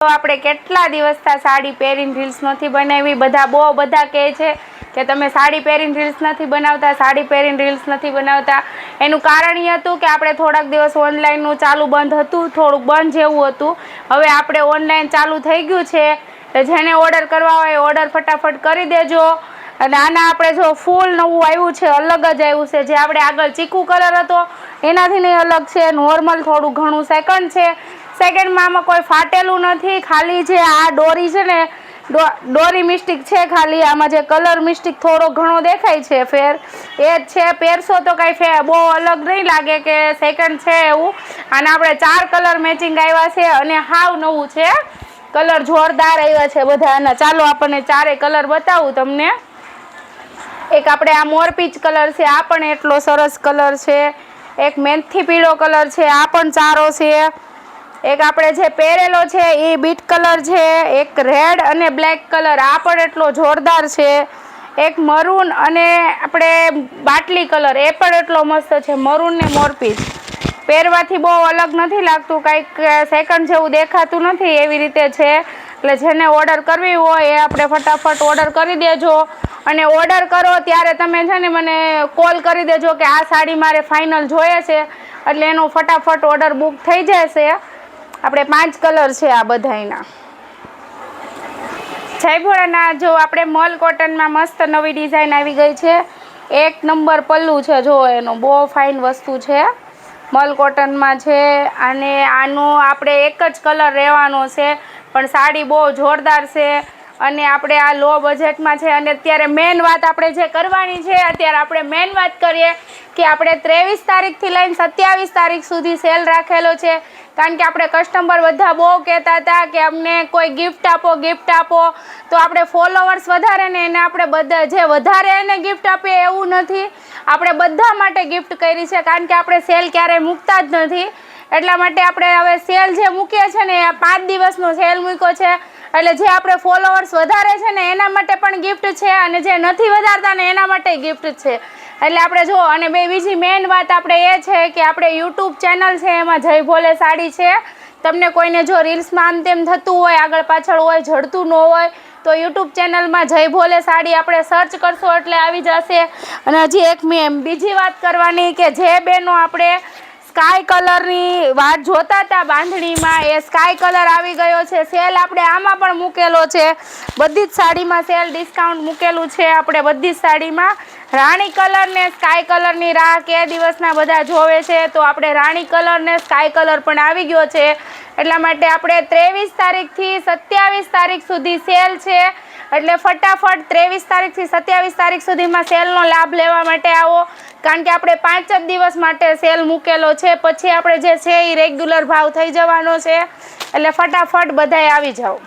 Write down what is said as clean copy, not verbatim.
તો આપણે કેટલા દિવસથી સાડી પહેરીને રીલ્સ નથી બનાવી। બધા કહે છે કે તમે સાડી પહેરીને રીલ્સ નથી બનાવતા, સાડી પહેરીને રીલ્સ નથી બનાવતા। એનું કારણ એ હતું કે આપણે થોડાક દિવસ ઓનલાઈનનું ચાલુ બંધ હતું, થોડુંક બંધ જેવું હતું। હવે આપણે ઓનલાઈન ચાલુ થઈ ગયું છે, તો જેને ઓર્ડર કરવા હોય ઓર્ડર ફટાફટ કરી દેજો। અને આના આપણે જો ફૂલ નવું આવ્યું છે, અલગ જ આવ્યું છે। જે આપણે આગળ ચીકુ કલર હતો એનાથી નહીં અલગ છે, નોર્મલ થોડું ઘણું સેકન્ડ છે। સેકન્ડમાં આમાં કોઈ ફાટેલું નથી, ખાલી જે આ દોરી છે ને દોરી મિસ્ટેક છે, ખાલી આમાં જે કલર મિસ્ટેક થોડો ઘણો દેખાય છે ફેર એ જ છે। પહેરશો તો કાંઈ બહુ અલગ નહીં લાગે કે સેકન્ડ છે એવું। અને આપણે 4 કલર મેચિંગ આવ્યા છે અને હાવ નવું છે, કલર જોરદાર આવ્યા છે બધા આના। ચાલો આપણને 4 કલર બતાવું તમને। એક આપણે આ મોરપીચ કલર છે, આ પણ એટલો સરસ કલર છે। એક મેથી પીળો કલર છે, આ પણ સારો છે। એક આપણે જે પહેરેલો છે એ બીટ કલર છે। એક રેડ અને બ્લેક કલર, આ પણ એટલો જોરદાર છે। એક મરૂન અને આપણે બાટલી કલર, એ પણ એટલો મસ્ત છે, મરૂન ને મોરપીચ। પહેરવાથી બહુ અલગ નથી લાગતું, કંઈક સેકન્ડ જેવું દેખાતું નથી, એવી રીતે છે। એટલે જેને ઓર્ડર કરવી હોય એ આપણે ફટાફટ ઓર્ડર કરી દેજો। અને ઓર્ડર કરો ત્યારે તમે છે ને મને કોલ કરી દેજો કે આ સાડી મારે ફાઇનલ જોઈએ છે, એટલે એનો ફટાફટ ઓર્ડર બુક થઈ જશે। આપણે 5 કલર છે આ બધાયના। જય ભોળાનાથ। જો આપણે મલ કોટનમાં મસ્ત નવી ડિઝાઇન આવી ગઈ છે, 1 નંબર પલ્લું છે, જો એનો બહુ ફાઇન વસ્તુ છે, મલ કોટનમાં છે। અને આનો આપણે એક જ કલર રહેવાનો છે, પણ સાડી બહુ જોરદાર છે। અને આપણે આ લો બજેટમાં છે। અને અત્યારે મેન વાત આપણે જે કરવાની છે, અત્યારે આપણે મેન વાત કરીએ કે આપણે 23 તારીખથી લઈને 27 તારીખ સુધી સેલ રાખેલો છે। કારણ કે આપણે કસ્ટમર બધા બહુ કહેતા હતા કે અમને કોઈ ગિફ્ટ આપો, ગિફ્ટ આપો। તો આપણે ફોલોવર્સ વધારે ને એને આપણે બધા જે વધારે એને ગિફ્ટ આપીએ એવું નથી, આપણે બધા માટે ગિફ્ટ કરી છે। કારણ કે આપણે સેલ ક્યારેય મૂકતા જ નથી, એટલા માટે આપણે હવે સેલ જે મૂકીએ છીએ ને એ 5 દિવસનો સેલ મૂક્યો છે। એટલે જે આપણે ફોલોવર્સ વધારે છે ને એના માટે પણ ગિફ્ટ છે, અને જે નથી વધારતા ને એના માટે ગિફ્ટ છે। એટલે આપણે જો, અને બીજી મેઇન વાત આપણે એ છે કે આપણે યુટ્યુબ ચેનલ છે, એમાં જય ભોલે સાડી છે। તમને કોઈને જો રીલ્સમાં આમ તેમ થતું હોય, આગળ પાછળ હોય, જડતું ન હોય, તો યુટ્યુબ ચેનલમાં જય ભોલે સાડી આપણે સર્ચ કરશો એટલે આવી જશે। અને હજી એક બીજી વાત કરવાની કે જે બેનો આપણે સ્કાય કલરની વાત જોતા હતા બાંધણીમાં, એ સ્કાય કલર આવી ગયો છે। સેલ આપણે આમાં પણ મૂકેલો છે, બધી જ સાડીમાં સેલ ડિસ્કાઉન્ટ મૂકેલું છે આપણે બધી જ સાડીમાં। રાણી કલર ને સ્કાય કલરની રાહ કે દિવસના બધા જોવે છે, તો આપણે રાણી કલર ને સ્કાય કલર પણ આવી ગયો છે। એટલા માટે આપણે 23 તારીખથી 27 તારીખ સુધી સેલ છે, એટલે ફટાફટ 23 તારીખથી 27 તારીખ સુધીમાં સેલનો લાભ લેવા માટે આવો। કારણ કે આપણે 5 જ દિવસ માટે સેલ મૂકેલો છે, પછી આપણે જે છે એ રેગ્યુલર ભાવ થઈ જવાનો છે। એટલે ફટાફટ બધાય આવી જાઓ।